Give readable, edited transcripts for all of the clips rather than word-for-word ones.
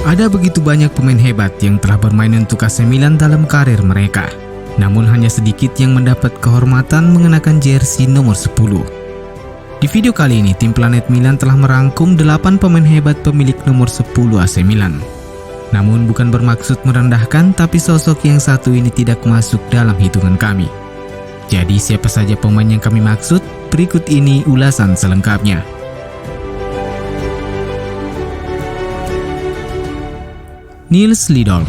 Ada begitu banyak pemain hebat yang telah bermain untuk AC Milan dalam karir mereka. Namun hanya sedikit yang mendapat kehormatan mengenakan jersey nomor 10. Di video kali ini, tim Planet Milan telah merangkum 8 pemain hebat pemilik nomor 10 AC Milan. Namun bukan bermaksud merendahkan, tapi sosok yang satu ini tidak masuk dalam hitungan kami. Jadi siapa saja pemain yang kami maksud? Berikut ini ulasan selengkapnya. Nils Lidholm.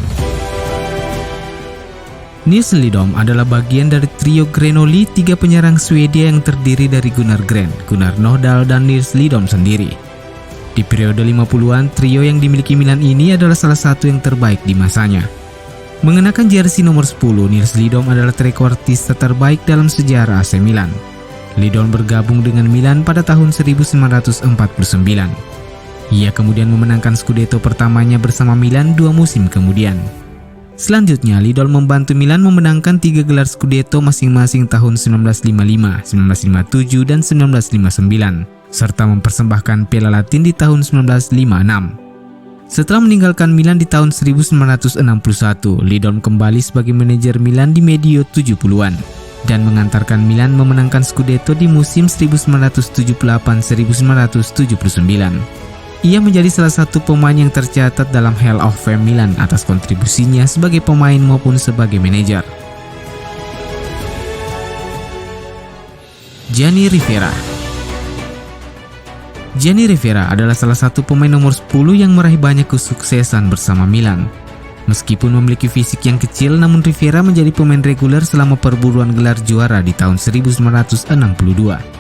Nils Lidholm adalah bagian dari trio Grenoli, 3 penyerang Swedia yang terdiri dari Gunnar Gren, Gunnar Nordahl, dan Nils Lidholm sendiri. Di periode 50-an, trio yang dimiliki Milan ini adalah salah satu yang terbaik di masanya. Mengenakan jersey nomor 10, Nils Lidholm adalah trequartista terbaik dalam sejarah AC Milan. Lidholm bergabung dengan Milan pada tahun 1949. Ia kemudian memenangkan Scudetto pertamanya bersama Milan 2 musim kemudian. Selanjutnya, Lidholm membantu Milan memenangkan 3 gelar Scudetto masing-masing tahun 1955, 1957, dan 1959, serta mempersembahkan Piala Latin di tahun 1956. Setelah meninggalkan Milan di tahun 1961, Lidholm kembali sebagai manajer Milan di medio 70-an dan mengantarkan Milan memenangkan Scudetto di musim 1978-1979. Ia menjadi salah satu pemain yang tercatat dalam Hall of Fame Milan atas kontribusinya sebagai pemain maupun sebagai manajer. Gianni Rivera. Gianni Rivera adalah salah satu pemain nomor 10 yang meraih banyak kesuksesan bersama Milan. Meskipun memiliki fisik yang kecil, namun Rivera menjadi pemain reguler selama perburuan gelar juara di tahun 1962.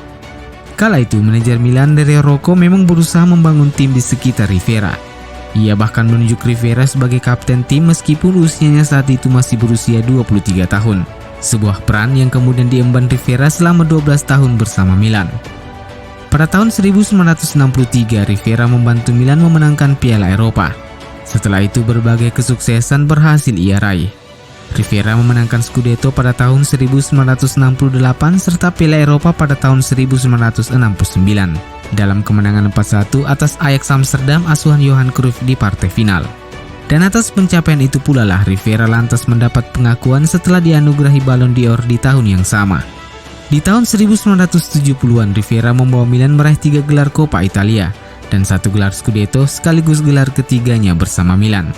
Kala itu, manajer Milan Dario Rocco memang berusaha membangun tim di sekitar Rivera. Ia bahkan menunjuk Rivera sebagai kapten tim meskipun usianya saat itu masih berusia 23 tahun. Sebuah peran yang kemudian diemban Rivera selama 12 tahun bersama Milan. Pada tahun 1963, Rivera membantu Milan memenangkan Piala Eropa. Setelah itu, berbagai kesuksesan berhasil ia raih. Rivera memenangkan Scudetto pada tahun 1968 serta Piala Eropa pada tahun 1969 dalam kemenangan 4-1 atas Ajax Amsterdam asuhan Johan Cruyff di partai final. Dan atas pencapaian itu pula lah Rivera lantas mendapat pengakuan setelah dianugerahi Ballon d'Or di tahun yang sama. Di tahun 1970-an, Rivera membawa Milan meraih 3 gelar Coppa Italia dan 1 gelar Scudetto sekaligus gelar ketiganya bersama Milan.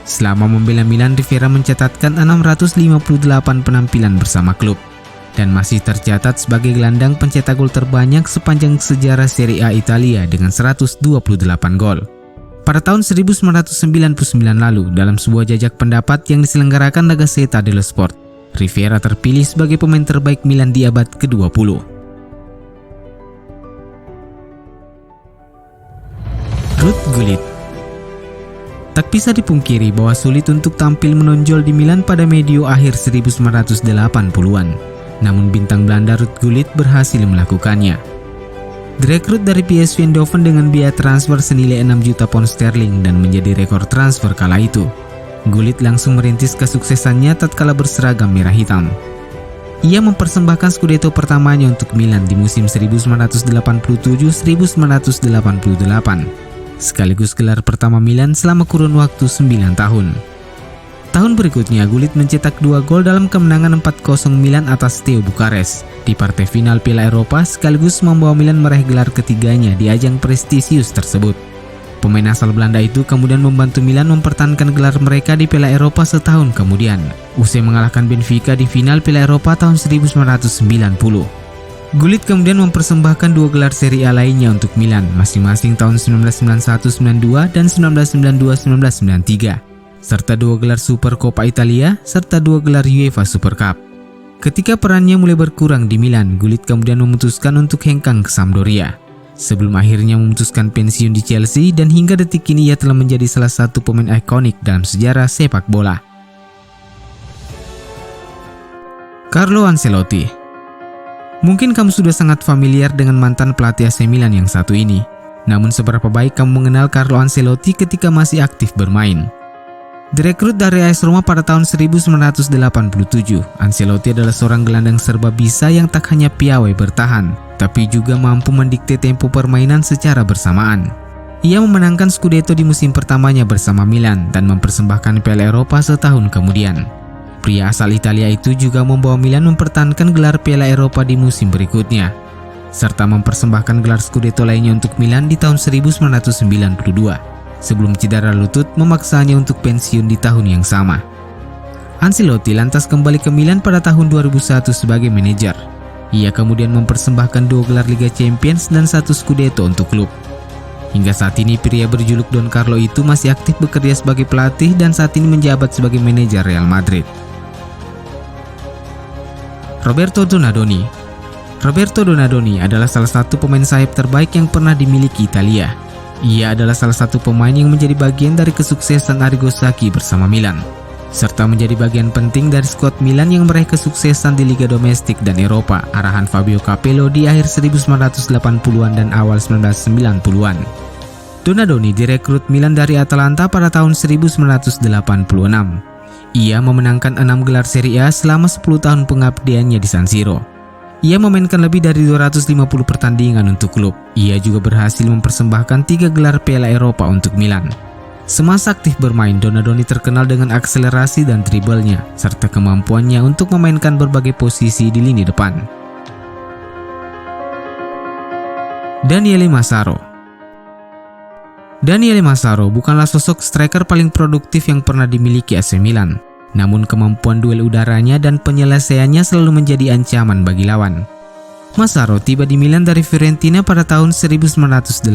Selama membela Milan, Rivera mencatatkan 658 penampilan bersama klub dan masih tercatat sebagai gelandang pencetak gol terbanyak sepanjang sejarah Serie A Italia dengan 128 gol. Pada tahun 1999 lalu, dalam sebuah jajak pendapat yang diselenggarakan La Gazzetta dello Sport, Rivera terpilih sebagai pemain terbaik Milan di abad ke-20. Ruud Gullit. Tak bisa dipungkiri bahwa sulit untuk tampil menonjol di Milan pada medio akhir 1980-an. Namun bintang Belanda Ruud Gullit berhasil melakukannya. Direkrut dari PSV Eindhoven dengan biaya transfer senilai 6 juta pound sterling dan menjadi rekor transfer kala itu. Gullit langsung merintis kesuksesannya tatkala berseragam merah hitam. Ia mempersembahkan Scudetto pertamanya untuk Milan di musim 1987-1988. Sekaligus gelar pertama Milan selama kurun waktu 9 tahun. Tahun berikutnya, Gullit mencetak 2 gol dalam kemenangan 4-0 Milan atas Steaua Bukares di partai final Piala Eropa sekaligus membawa Milan meraih gelar ketiganya di ajang prestisius tersebut. Pemain asal Belanda itu kemudian membantu Milan mempertahankan gelar mereka di Piala Eropa setahun kemudian, usai mengalahkan Benfica di final Piala Eropa tahun 1990. Gullit kemudian mempersembahkan 2 gelar Serie A lainnya untuk Milan, masing-masing tahun 1991-92 dan 1992-1993, serta 2 gelar Super Coppa Italia, serta 2 gelar UEFA Super Cup. Ketika perannya mulai berkurang di Milan, Gullit kemudian memutuskan untuk hengkang ke Sampdoria, sebelum akhirnya memutuskan pensiun di Chelsea dan hingga detik ini ia telah menjadi salah satu pemain ikonik dalam sejarah sepak bola. Carlo Ancelotti. Mungkin kamu sudah sangat familiar dengan mantan pelatih AC Milan yang satu ini. Namun seberapa baik kamu mengenal Carlo Ancelotti ketika masih aktif bermain? Direkrut dari AS Roma pada tahun 1987, Ancelotti adalah seorang gelandang serba bisa yang tak hanya piawai bertahan, tapi juga mampu mendikte tempo permainan secara bersamaan. Ia memenangkan Scudetto di musim pertamanya bersama Milan dan mempersembahkan Piala Eropa setahun kemudian. Pria asal Italia itu juga membawa Milan mempertahankan gelar Piala Eropa di musim berikutnya, serta mempersembahkan gelar Scudetto lainnya untuk Milan di tahun 1992, sebelum cedera lutut memaksanya untuk pensiun di tahun yang sama. Ancelotti lantas kembali ke Milan pada tahun 2001 sebagai manajer. Ia kemudian mempersembahkan 2 gelar Liga Champions dan 1 Scudetto untuk klub. Hingga saat ini pria berjuluk Don Carlo itu masih aktif bekerja sebagai pelatih dan saat ini menjabat sebagai manajer Real Madrid. Roberto Donadoni. Roberto Donadoni adalah salah satu pemain sayap terbaik yang pernah dimiliki Italia. Ia adalah salah satu pemain yang menjadi bagian dari kesuksesan Arrigo Sacchi bersama Milan, serta menjadi bagian penting dari skuad Milan yang meraih kesuksesan di Liga Domestik dan Eropa arahan Fabio Capello di akhir 1980-an dan awal 1990-an. Donadoni direkrut Milan dari Atalanta pada tahun 1986. Ia memenangkan 6 gelar Serie A selama 10 tahun pengabdiannya di San Siro. Ia memainkan lebih dari 250 pertandingan untuk klub. Ia juga berhasil mempersembahkan 3 gelar Piala Eropa untuk Milan. Semasa aktif bermain, Donadoni terkenal dengan akselerasi dan driblnya, serta kemampuannya untuk memainkan berbagai posisi di lini depan. Daniele Massaro. Daniele Massaro bukanlah sosok striker paling produktif yang pernah dimiliki AC Milan. Namun kemampuan duel udaranya dan penyelesaiannya selalu menjadi ancaman bagi lawan. Massaro tiba di Milan dari Fiorentina pada tahun 1986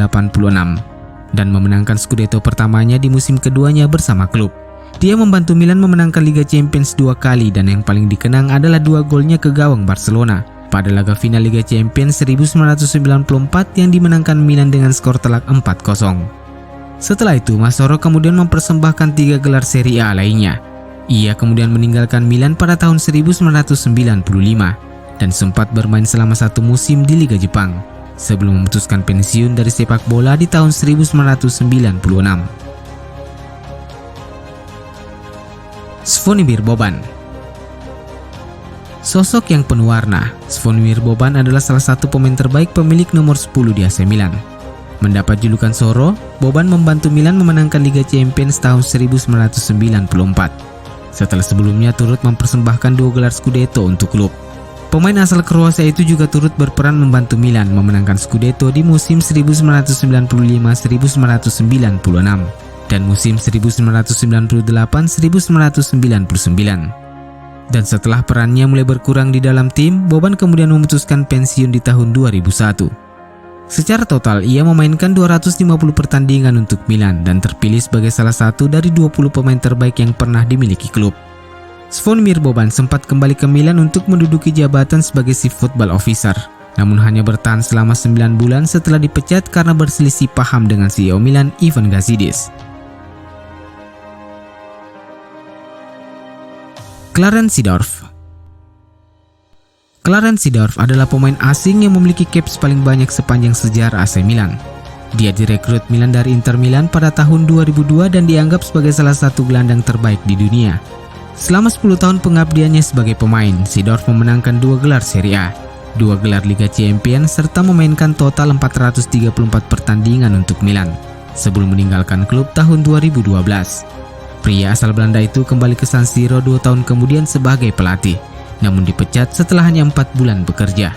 dan memenangkan Scudetto pertamanya di musim keduanya bersama klub. Dia membantu Milan memenangkan Liga Champions 2 kali dan yang paling dikenang adalah 2 golnya ke gawang Barcelona pada laga final Liga Champions 1994 yang dimenangkan Milan dengan skor telak 4-0. Setelah itu, Massaro kemudian mempersembahkan 3 gelar Serie A lainnya. Ia kemudian meninggalkan Milan pada tahun 1995 dan sempat bermain selama 1 musim di Liga Jepang, sebelum memutuskan pensiun dari sepak bola di tahun 1996. Zvonimir Boban. Sosok yang penuh warna, Zvonimir Boban adalah salah satu pemain terbaik pemilik nomor 10 di AC Milan. Mendapat julukan Zorro, Boban membantu Milan memenangkan Liga Champions tahun 1994. Setelah sebelumnya turut mempersembahkan 2 gelar Scudetto untuk klub. Pemain asal Kroasia itu juga turut berperan membantu Milan memenangkan Scudetto di musim 1995-1996 dan musim 1998-1999. Dan setelah perannya mulai berkurang di dalam tim, Boban kemudian memutuskan pensiun di tahun 2001. Secara total, ia memainkan 250 pertandingan untuk Milan dan terpilih sebagai salah satu dari 20 pemain terbaik yang pernah dimiliki klub. Zvonimir Boban sempat kembali ke Milan untuk menduduki jabatan sebagai Chief Football Officer, namun hanya bertahan selama 9 bulan setelah dipecat karena berselisih paham dengan CEO Milan, Ivan Gazidis. Clarence Seedorf. Clarence Seedorf adalah pemain asing yang memiliki caps paling banyak sepanjang sejarah AC Milan. Dia direkrut Milan dari Inter Milan pada tahun 2002 dan dianggap sebagai salah satu gelandang terbaik di dunia. Selama 10 tahun pengabdiannya sebagai pemain, Seedorf memenangkan 2 gelar Serie A, 2 gelar Liga Champions, serta memainkan total 434 pertandingan untuk Milan sebelum meninggalkan klub tahun 2012. Pria asal Belanda itu kembali ke San Siro 2 tahun kemudian sebagai pelatih, namun dipecat setelah hanya 4 bulan bekerja.